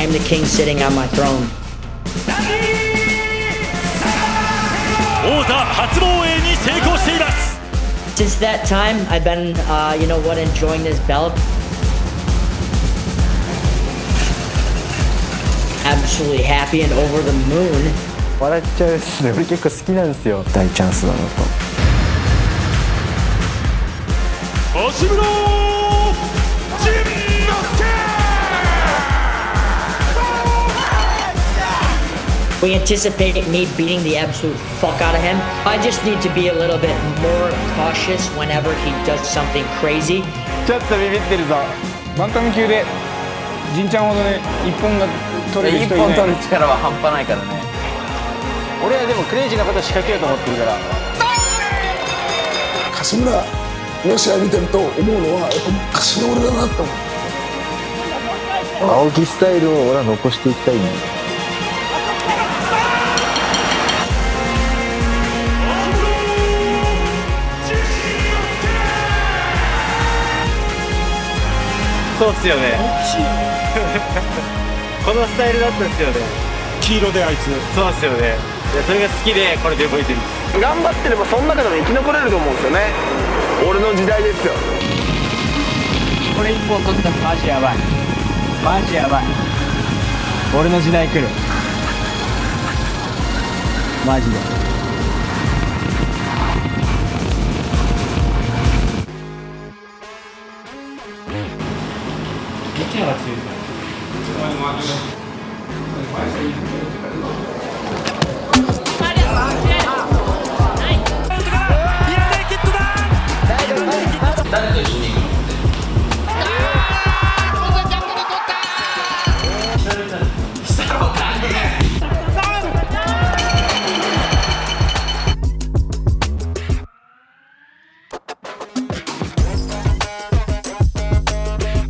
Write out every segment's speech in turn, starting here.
am the king sitting on my throne. 王座初防衛に成功しています。 Since that time, I've been, enjoying this belt. Absolutely happy and over the moon. 笑っちゃうですね。俺結構好きなんですよ。大チャンスだなと。橋村慎之介 We anticipate me beating the absolute fuck out of him. I just need to be a little bit more cautious whenever he does something crazy. ちょっとビビってるぞ。バンタム級でジンちゃんほどね一本が取れる人いない。一本取る力は半端ないからね。俺はでもクレイジーなこと仕掛けようと思ってるから。柏村の試合見てると思うのはやっぱ昔の俺だなって思う。青木スタイルを俺は残していきたいんだ。そうっすよね。このスタイルだったんですよね。黄色であいつ。そうっすよね。それが好きでこれで動いてる。頑張ってればその中でも生き残れると思うんですよね。俺の時代ですよ。これ一本取ったらマジやばい。マジやばい。俺の時代来る。マジで。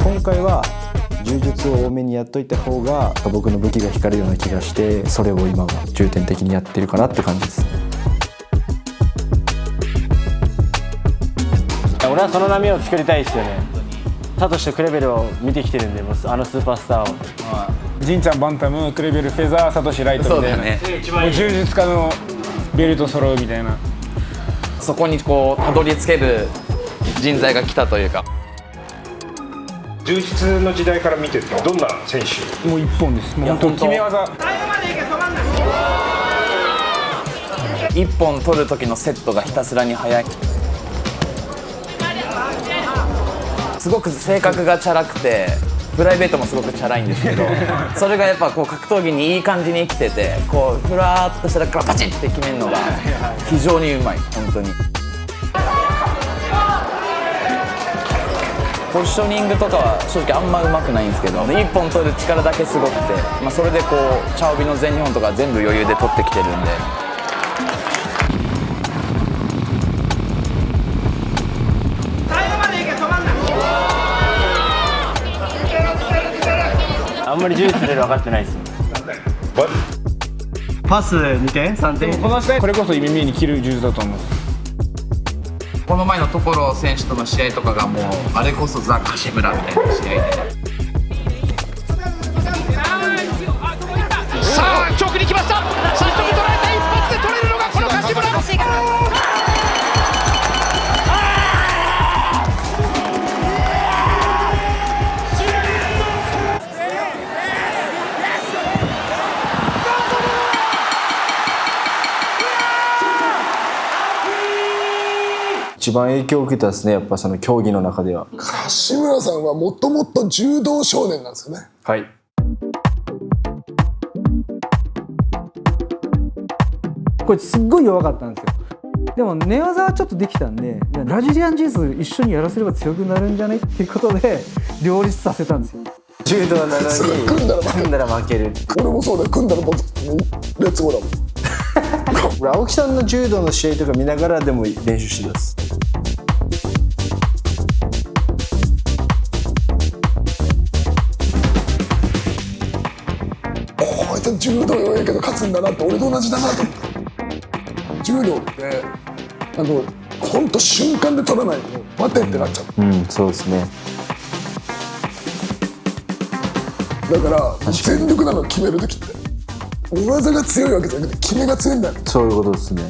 今回は柔術を多めにやっといた方が僕の武器が光るような気がして、それを今は重点的にやってるかなって感じですね。俺はその波を作りたいですよね。サトシとクレベルを見てきてるんで、あのスーパースターを。ジンちゃんバンタム、クレベルフェザー、サトシライトみたいな。もう柔術家のベルト揃うみたいな。そこにこうたどり着ける人材が来たというか。柔術の時代から見てるとどんな選手？もう一本です。もう本当決め技。一本取る時のセットがひたすらに速い。すごく性格がチャラくて、プライベートもすごくチャラいんですけど、それがやっぱこう格闘技にいい感じに生きてて、こうふらーっとしたらガパチッって決めるのが非常にうまい。本当にポジショニングとかは正直あんまうまくないんですけど、一本取る力だけすごくて、それでこうチャオビの全日本とか全部余裕で取ってきてるんで。あんまり柔術で分かってないです。パス2点3点。この試合これこそ耳に切る柔術だと思います。この前の所選手との試合とかがもうあれこそザ・柏村みたいな試合で。さあ直に来ました。最初に捉えた一発で取れるのがこの柏村。一番影響を受けたですね、やっぱその競技の中では。柏村さんはもともと柔道少年なんですよね。はい。これすっごい弱かったんですよ。でも寝技はちょっとできたんで、ブラジリアン柔術一緒にやらせれば強くなるんじゃないっていうことで両立させたんですよ。柔道なのに組んだら負ける。俺もそうだよ。組んだらもうレッツゴーだもん。俺青木さんの柔道の試合とか見ながらでも練習してます。こいつ柔道弱いけど勝つんだなって、俺と同じだなと思って。柔道ってほんと瞬間で取らないと待てってなっちゃう。うん、そうですね。だから全力なの決める時って寝技が強いわけじゃなくて決めが強いんだよ。そういうことですね。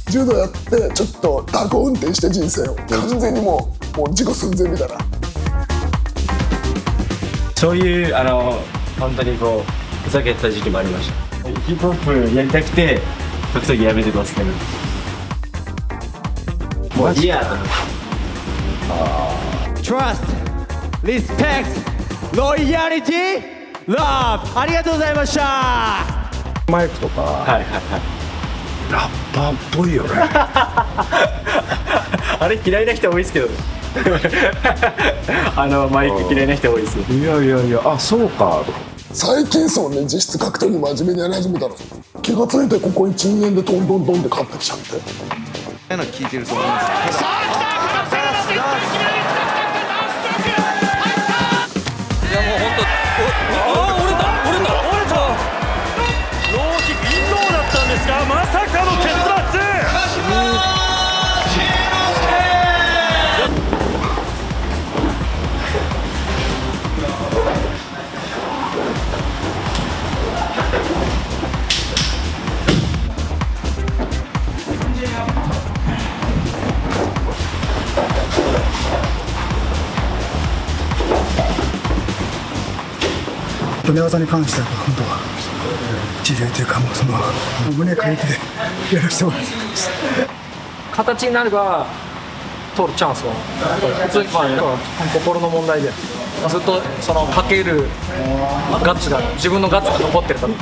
柔道やってちょっと蛇行運転して人生を完全にもう自己寸前みたいな。そういう本当にこうふざけてた時期もありました。ヒップホップやりたくて格闘技やめてますけど、もう嫌だ。Trust, Respect, Loyalty, Love ありがとうございました。マイクとかはいはいはい。ラッパーっぽいよね。あれ嫌いな人多いですけどマイク嫌いな人多いですよ。いやいやいや、あ、そうかとか。最近そうね、実質格闘技真面目にやり始めたの。気がついてここ1、2年でトントントンって勝ってきちゃって。聞いてると思うんですよ。いやもう本当、折れた。ローキックインローだったんですが、まさかの結末。寝技に関しては本当は治療というかもうその胸借りてやらせてもらってます。形になれば取るチャンスは普通に心の問題で、ずっとそのかけるガッツが自分のガッツが残ってるから。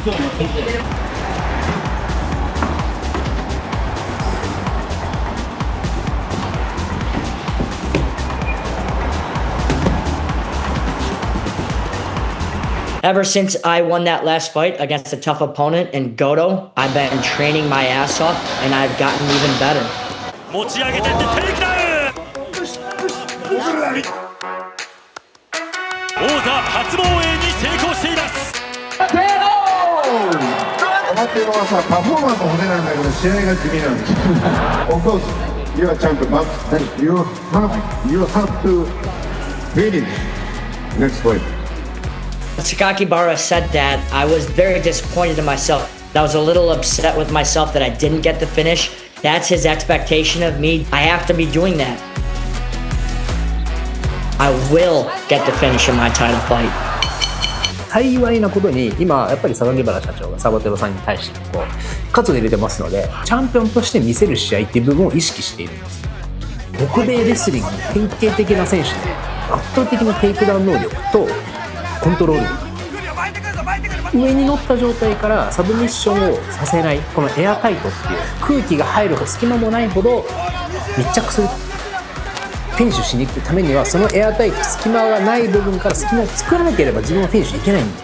Ever since I won that last fight against a tough opponent in Goto, I've been training my ass off and I've gotten even better. 持ち上げてってテイクダウン。王座初防衛に成功しています。待ってるのはさ、パフォーマンスの骨なんだけど試合が地味なんです。Of course, you are champion, but you have to win it next fight. Sakakibara said that. I was very disappointed in myself. I was a little upset with myself that I didn't get the finish. That's his expectation of me. I have to be doing that. I will get the finish in my title fight. 幸いなことに今やっぱり榊原社長がサバテロさんに対してこう喝を入れてますので、チャンピオンとして見せる試合っていう部分を意識しているんです。北米レスリングの典型的な選手で圧倒的なテイクダウン能力とコントロール、上に乗った状態からサブミッションをさせない、このエアタイトっていう空気が入るほど隙間もないほど密着する。フィニッシュしに行くためにはそのエアタイト、隙間がない部分から隙間を作らなければ自分はフィニッシュいけないんだ。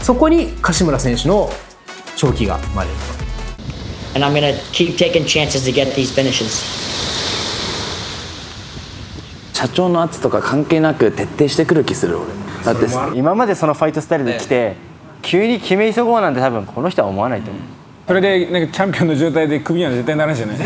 そこに柏村選手の勝機が生まれる。 And I'm gonna keep taking chances to get these finishes. 社長の圧とか関係なく徹底してくる気する俺。だって今までそのファイトスタイルで来て、急に決め急ごうなんて多分この人は思わないと思う。それでなんかチャンピオンの状態でクビには絶対ならないじゃない。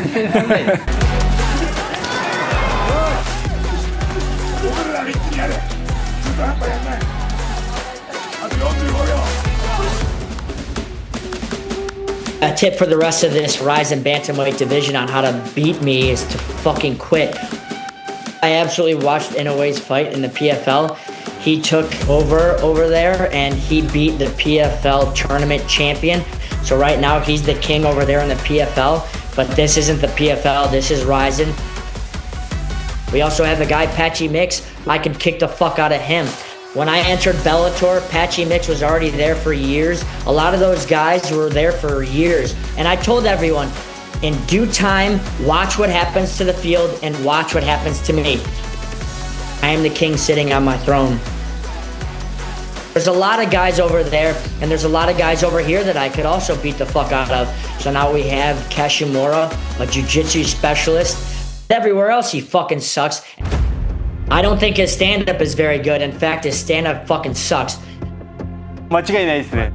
A tip for the rest of this Ryzen Bantamweight division on how to beat me is to fucking quit. I absolutely watched Inoue's fight in the PFL. He took over there and he beat the PFL tournament champion. So right now he's the king over there in the PFL, but this isn't the PFL, this is Ryzen. We also have the guy Patchy Mix. I could kick the fuck out of him. When I entered Bellator, Patchy Mix was already there for years. A lot of those guys were there for years. And I told everyone, in due time, watch what happens to the field and watch what happens to me. I am the king sitting on my throne. There's a lot of guys over there, and there's a lot of guys over here that I could also beat the fuck out of. So now we have Kashimura, a jiu-jitsu specialist. Everywhere else he fucking sucks. I don't think his stand-up is very good. In fact, his stand-up fucking sucks. 間違いないですね。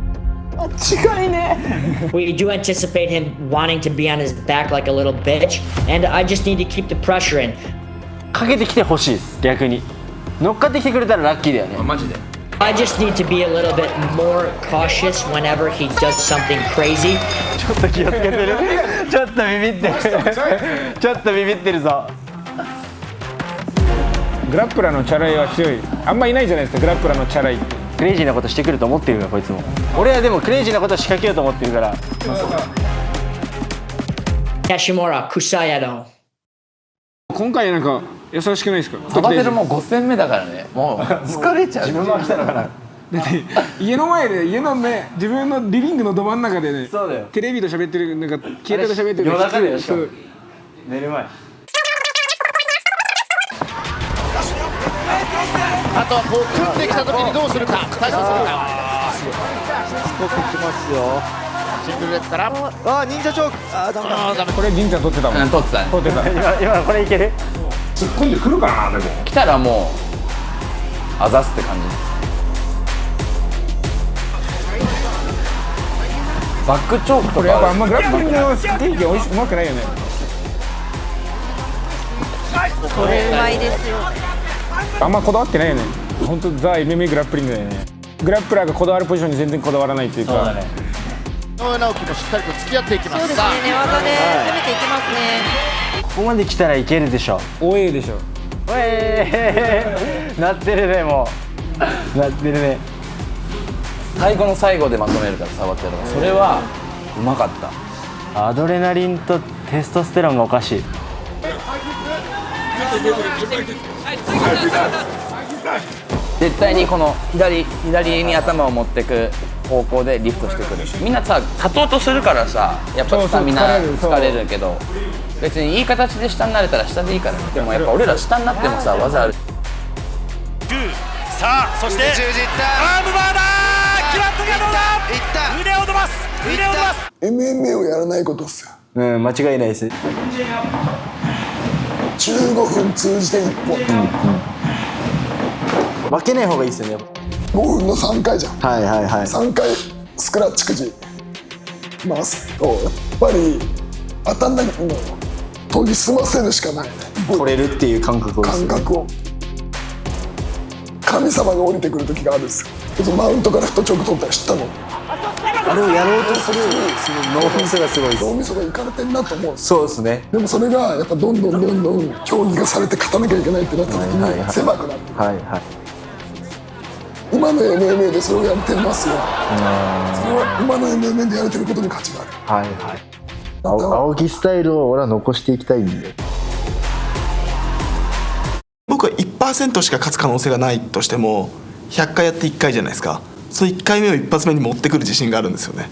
間違いね。 We do anticipate him wanting to be on his back like a little bitch, and I just need to keep the pressure in. かけてきてほしいです、逆に。乗っかってきてくれたらラッキーだよね。マジで I just need to be a little bit more cautious whenever he does something crazy. ちょっと気をつけてる。ちょっとビビってる。ちょっとビビってるぞ。グラップラーのチャラいは強い。あんまいないじゃないですか、グラップラーのチャラいって。クレイジーなことしてくると思ってるよこいつも。俺はでもクレイジーなこと仕掛けようと思ってるから。Hashimura Kusayado. 今回なんか優しくないですか？サバテルも5戦目だからね。もう疲れちゃう。自分も来たのかな。だって家の前で家のね自分のリビングのど真ん中でね、そうだよ。テレビと喋ってるなんか携帯と喋ってる夜中でしょ。寝る前。あとはこう組んできた時にどうするか、対処するか。しつこくきますよ。シングルレッグからあ、忍者チョーク。あ、ダメだ。これ銀ちゃん撮ってたもん。撮ってたね。撮ってた。今これいける？突っ込んでくるかな。でも来たらもうあざすって感じ。バックチョークとかこれやっぱあんまグラップリングのステーキうまくないよね。これうまいですよ。あんまこだわってないよね。本当ザ MMA グラップリングだよね。グラップラーがこだわるポジションに全然こだわらないっていうか。そうだね。井上直樹もしっかりと付き合っていきます。そうですね、寝技で攻めていきますね。ここまで来たらいけるでしょ。おえでしょ。おえー、なってるねもう。なってるね。最後の最後でまとめるからサバテルは。それはうまかった。アドレナリンとテストステロンがおかしい。絶対にこの左に頭を持ってく方向でリフトしてくる。みんなさ立とうとするからさ、やっぱスタミナ疲れるけど、別にいい形で下になれたら下でいいから。でもやっぱ俺ら下になってもさ技ある。さあそしてアームバーダー決まったかどうだ。腕を伸ばす。腕を伸ばす。 MMA をやらないことっすよ。うん、間違いないです。15分通じて1本、負けない方がいいですよね。5分の3回じゃん。はいはいはい。3回スクラッチくじ回すとやっぱり当たんないの研ぎ澄ませるしかないね。取れるっていう感覚をですね。感覚を神様が降りてくる時があるんですよ。マウントからフットチョーク取ったり知ったの？あれをやろうとするその脳みそがすごいです。脳みそがいかれてんなと思うんです。そうですね。でもそれがやっぱどんどん競技化されて勝たなきゃいけないってなった時に狭くなってくる。はいはい。今の MMA でそれをやってますよ。それは今の MMA でやれてることに価値がある。はいはい。青木スタイルを俺は残していきたいんで。僕は 1% しか勝つ可能性がないとしても100回やって1回じゃないですか。その1回目を一発目に持ってくる自信があるんですよね。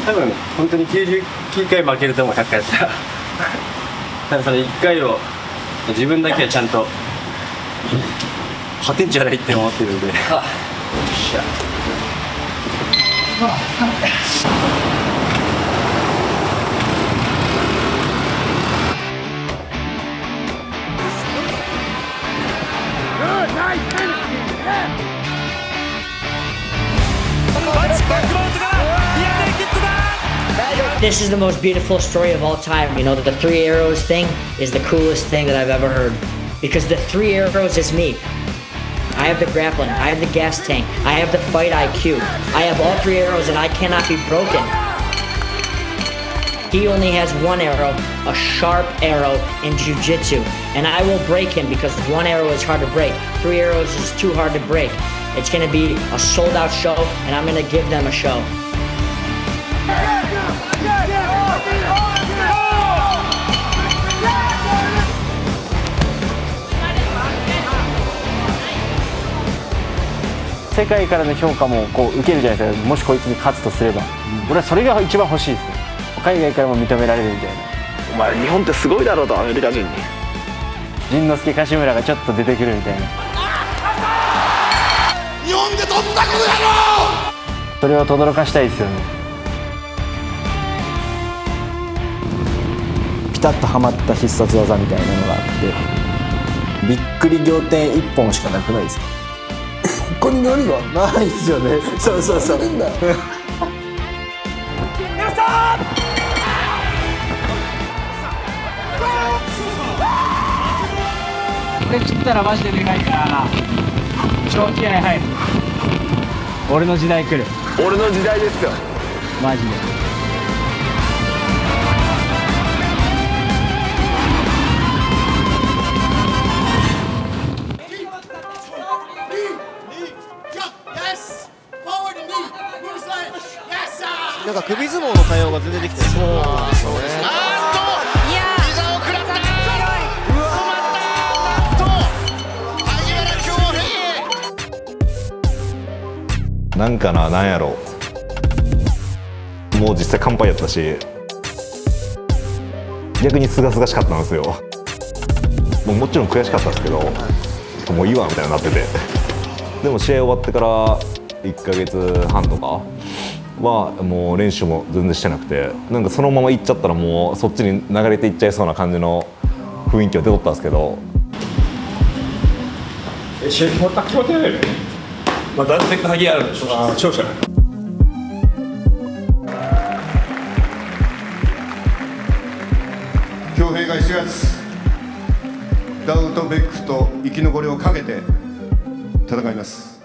多分本当に99回負けると思う。100回やったら多分その1回を自分だけはちゃんと勝てんじゃないって思ってるんで。よっしゃ。This is the most beautiful story of all time. You know, the 3 arrows thing is the coolest thing that I've ever heard. Because the 3 arrows is me. I have the grappling, I have the gas tank, I have the fight IQ. I have all 3 arrows and I cannot be broken. He only has 1 arrow, a sharp arrow in jiu-jitsu. And I will break him because 1 arrow is hard to break. 3 arrows is too hard to break. It's gonna be a sold out show and I'm gonna give them a show.世界からの評価もこう受けるじゃないですか。もしこいつに勝つとすれば、俺はそれが一番欲しいですね。海外からも認められるみたいな。お前日本ってすごいだろうと、アメリカ人に。陣之助柏村がちょっと出てくるみたいな。日本で取ったこの野郎。それを轟かしたいですよね。ピタッとはまった必殺技みたいなのがあって、びっくり仰天1本しかなくないですか？他に何がないですよね。そうそうそう。皆さんれ切ったらマジででかいからな。超気合入る。俺の時代来る。俺の時代ですよマジで。なんか首相撲の対応が全然できてない。そうなんですよね。なんかな、なんやろもう実際乾杯やったし逆にすがすがしかったんですよ。もちろん悔しかったんですけどもういいわみたいになっててでも試合終わってから1ヶ月半とかはもう練習も全然してなくてなんかそのまま行っちゃったらもうそっちに流れていっちゃいそうな感じの雰囲気は出とったんですけど気持ち悪いね。まあ、ダンテックハギアールの勝者恭平が7月ダウトベックと生き残りをかけて戦います。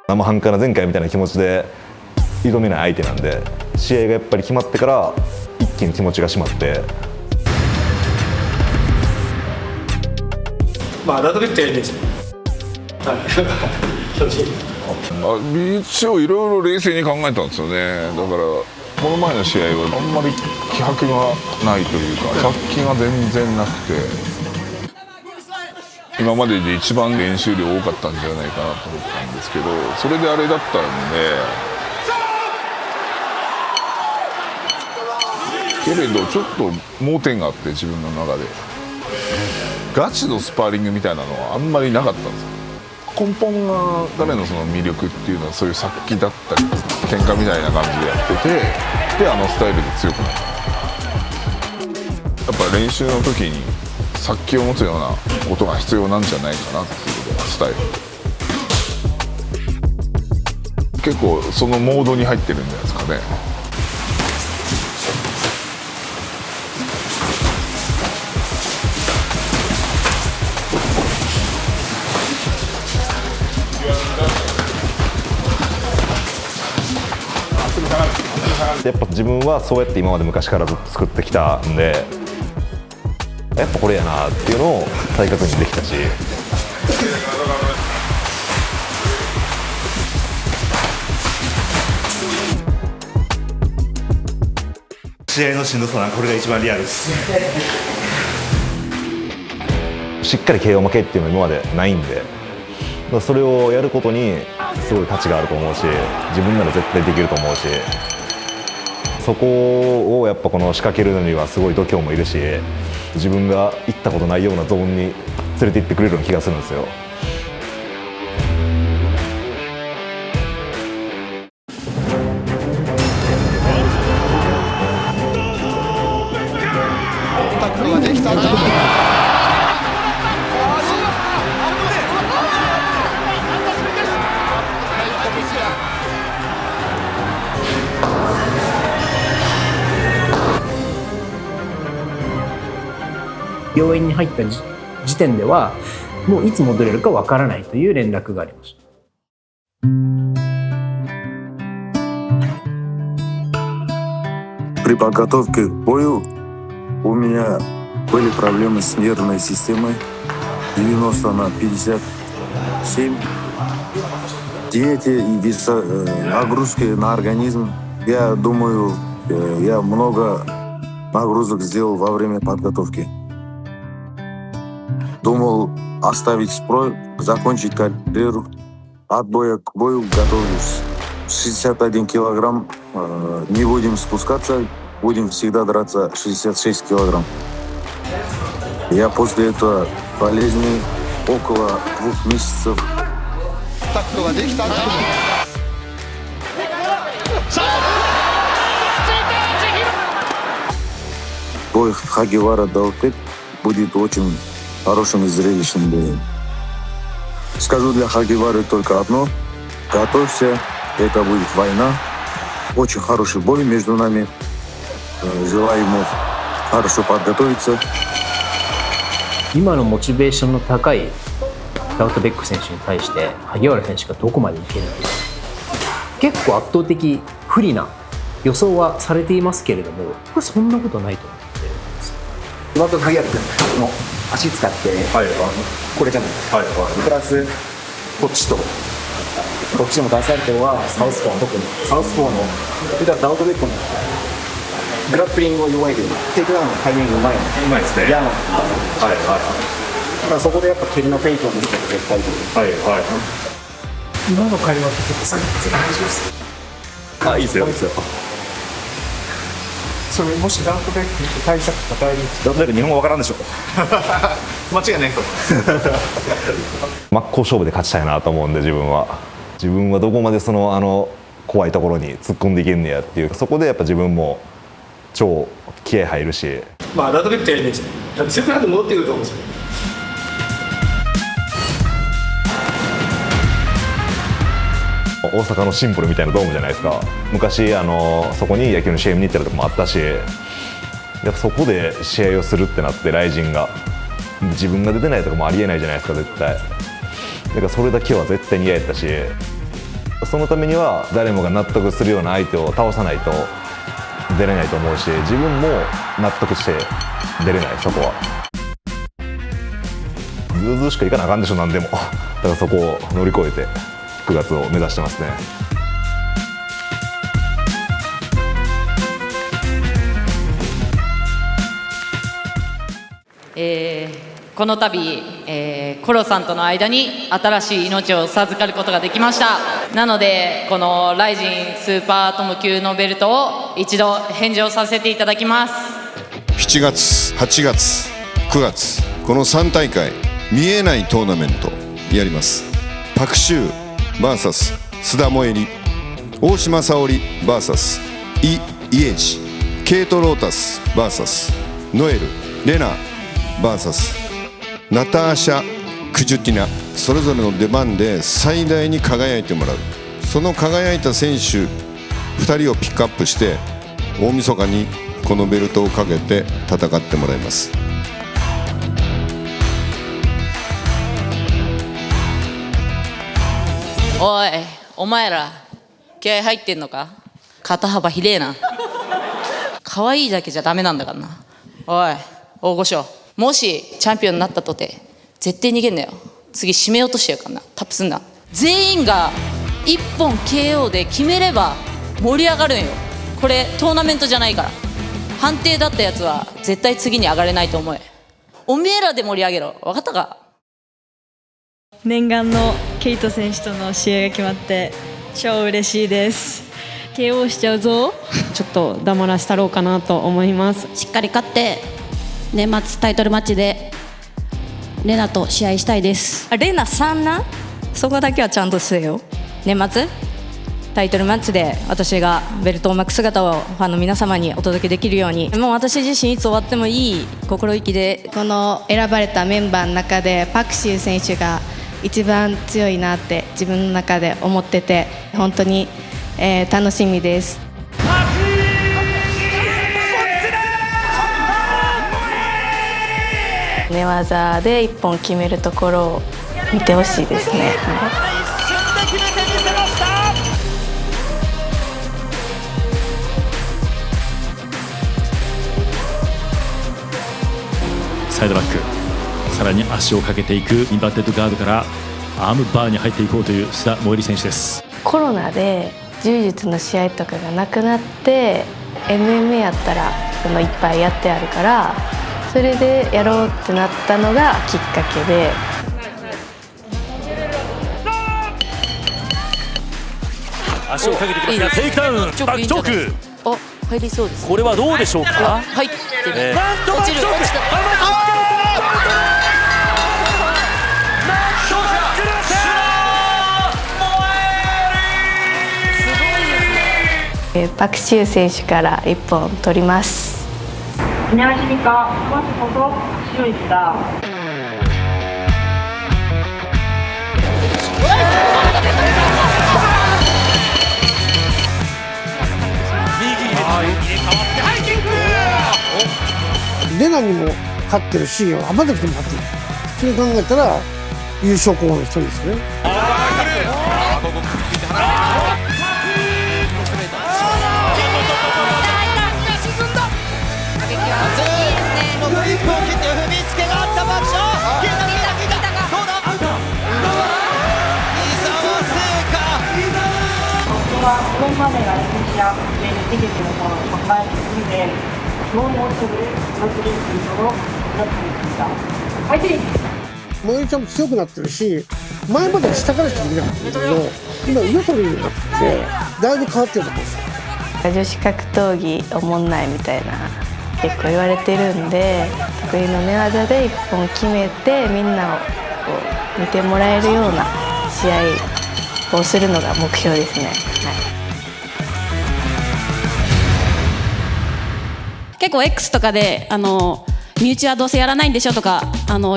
生半可な前回みたいな気持ちで挑めない相手なんで試合がやっぱり決まってから一気に気持ちが締まってまあダウトベックやりたいですね。一応いろいろ冷静に考えたんですよね。だからこの前の試合はあんまり気迫がないというか殺気が全然なくて今までで一番練習量多かったんじゃないかなと思ったんですけどそれであれだったんでけれどちょっと盲点があって自分の中でガチのスパーリングみたいなのはあんまりなかったんですよ。根本が彼のその魅力っていうのはそういう殺気だったり喧嘩みたいな感じでやっててであのスタイルで強くなったやっぱ練習の時に殺気を持つようなことが必要なんじゃないかなっていうスタイル結構そのモードに入ってるんじゃないですかね。やっぱ自分はそうやって今まで昔からずっと作ってきたんでやっぱこれやなっていうのを再確認できたし試合のしんどさなんかこれが一番リアルです。しっかり KO 負けっていうのは今までないんでそれをやることにすごい価値があると思うし自分なら絶対できると思うしそこをやっぱこの仕掛けるのにはすごい度胸もいるし自分が行ったことないようなゾーンに連れて行ってくれるような気がするんですよ。タックルができたな。病院に入った時点ではもういつ戻れるかわからないという連絡がありました。При подготовке к бою у меня были проблемы с нервной системой 90/57. Диете и нагрузки на организм. Я думаю, я много нагрузок сделал во время подготовки. Думал оставить строй, закончить карьеру. От боя к бою готовлюсь. 61 килограмм. Не будем спускаться, будем всегда драться 66 килограмм. Я после этого болезни около 2 месяцев. Бой Хагивара Даутбек будет очень хорошим и зрелищным боем. Скажу для Хагивары только одно. Готовься, это будет война. Очень хороший бой между нами. Желаю ему хорошо подготовиться. 今のモチベーションの高いダウトベック選手に対して萩原選手がどこまでいけるのか、結構圧倒的不利な予想はされていますけれども、これそんなことないと思ってるんですよ。今と萩原君の足使って、これじゃない、プラスこっちとこっちも出されてるのはサウスポーの、特にサウスポーのダウトベックのグラップリングを弱いけどテイクダウンのタイミングうまいですね。嫌なの。だからそこでやっぱ蹴りのフェイクを見せて絶対今の会話って絶対大丈夫ですか？いいですよ。それもしダウトベックって対策とか大丈夫ですか？ダウトベック日本語わからんでしょ。間違いないと思真っ向勝負で勝ちたいなと思うんで、自分はどこまでその怖いところに突っ込んでいけんねやっていう、そこでやっぱ自分も超気合入るし、まあダウトベックってやりたいですね。強くなって戻ってくると思うんですよ。大阪のシンボルみたいなドームじゃないですか。昔そこに野球の試合見に行ったりとかもあったし、やっぱそこで試合をするってなって、ライジンが自分が出てないとかもありえないじゃないですか、絶対。だからそれだけは絶対に嫌やったし、そのためには誰もが納得するような相手を倒さないと出れないと思うし、自分も納得して出れない、そこは。ずうずうしくいかなあかんでしょ、何でも。だからそこを乗り越えて9月を目指してますね。この度、コロさんとの間に新しい命を授かることができました。なのでこのライジンスーパーアトム級のベルトを一度返上させていただきます。7月、8月、9月、この3大会見えないトーナメントやります。パクシュー VS 須田萌衣、大島沙織 VS イ・イエジ、ケイト・ロータス VS ノエル・レナ VS ナターシャ・クジュティナ、それぞれの出番で最大に輝いてもらう。その輝いた選手2人をピックアップして大晦日にこのベルトをかけて戦ってもらいます。おいお前ら気合入ってんのか？肩幅ひれえな。可愛いだけじゃダメなんだからな。おい大御所、もしチャンピオンになったとて絶対逃げんなよ。次締めようとしてやるからな。タップすんな。全員が1本 KO で決めれば盛り上がるんよ。これトーナメントじゃないから。判定だったやつは絶対次に上がれないと思え。おめえらで盛り上げろ。分かったか？念願のケイト選手との試合が決まって超嬉しいです。 KO しちゃうぞ。ちょっと黙らしたろうかなと思います。しっかり勝って年末タイトルマッチでレナと試合したいです。レナさんな、そこだけはちゃんとせよ。年末タイトルマッチで私がベルトを巻く姿をファンの皆様にお届けできるように、もう私自身いつ終わってもいい心意気で。この選ばれたメンバーの中でパクシー選手が一番強いなって自分の中で思ってて、本当に、楽しみです。寝技で一本決めるところを見てほしいですね。サイドバック、さらに足をかけていくインバーテッドガードからアームバーに入っていこうという須田萌衣選手です。コロナで柔術の試合とかがなくなって MMA やったらいっぱいやってあるから、それでやろうってなったのがきっかけで。足をかけてきますがテイクダウン、バックチョーク。お、入りそうです。これはどうでしょうか？入ってる。なんとバックチョーク。パクシュー選手から1本取ります。안녕하십니까. 스포츠 소속 박시우입니다. 레나にも勝ってるし浜崎でも勝ってる。普通に考えたら優勝候補の一人ですよね。このまでが歴史や技術のものを抱えているので、もうすぐ祭りというのをやっていました。はい、萌ちゃんも強くなってるし、前まで下からしかできなかったんだけど、今上取るようになってて、だいぶ変わってると思うんですよ。女子格闘技おもんないみたいな結構言われてるんで、得意の寝技で一本決めてみんなをこう見てもらえるような試合をするのが目標ですね。結構 X とかで身内はどうせやらないんでしょとか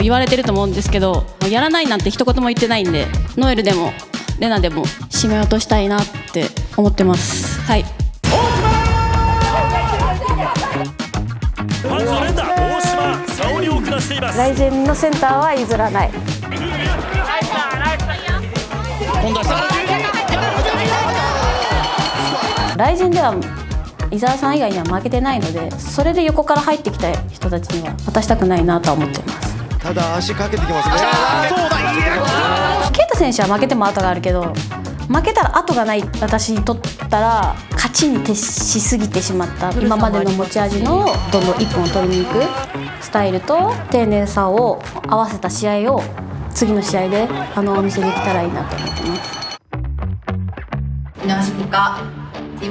言われてると思うんですけど、やらないなんて一言も言ってないんで、ノエルでもレナでも締め落としたいなって思ってます。はい。ファンゾ連打大島沙織を下しています。ライジェンのセンターは譲らない。今度はライジェンでは伊沢さん以外には負けてないので、それで横から入ってきた人たちには渡したくないなとは思っています。ただ足かけてきますね。啓太選手は負けても後があるけど、負けたら後がない私にとったら勝ちに徹しすぎてしまった、今までの持ち味のどんどん一本を取りに行くスタイルと丁寧さを合わせた試合を次の試合でお見せできたらいいなと思ってます。放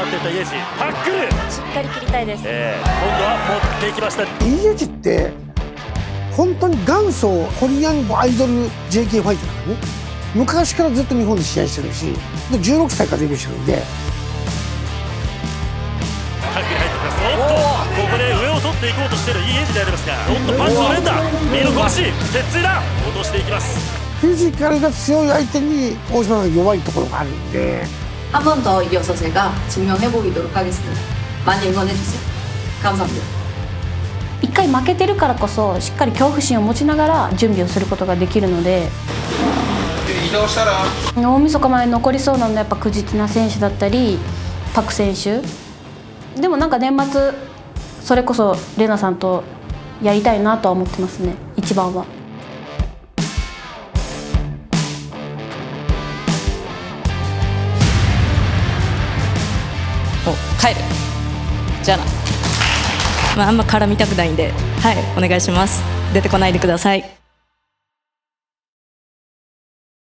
っていったイエジ、タックルしっかり切りたいです。今度は持っていきました。イエジって本当に元祖コリアンアイドル JK ファイターだからね。昔からずっと日本で試合してるし、で16歳からデビューしてるんで。タックル入ってきます。おっとここで上を取っていこうとしているイエジでありますが、おっとパンチを連打、身の拳、鉄槌だ、落としていきます。フィジカルが強い相手に大島が弱いところがあるんで、 한 번 더 이어서 제가 증명해보이도록 하겠습니다. 많이 응원해주세요. 감사합니다. 一回負けてるからこそしっかり恐怖心を持ちながら準備をすることができるので、移動したら大晦日まで残りそうなのはやっぱ久実な選手だったりパク選手でも、なんか年末それこそレナさんとやりたいなとは思ってますね、一番は。帰るじゃあな。あんま絡みたくないんで、はい、お願いします。出てこないでください。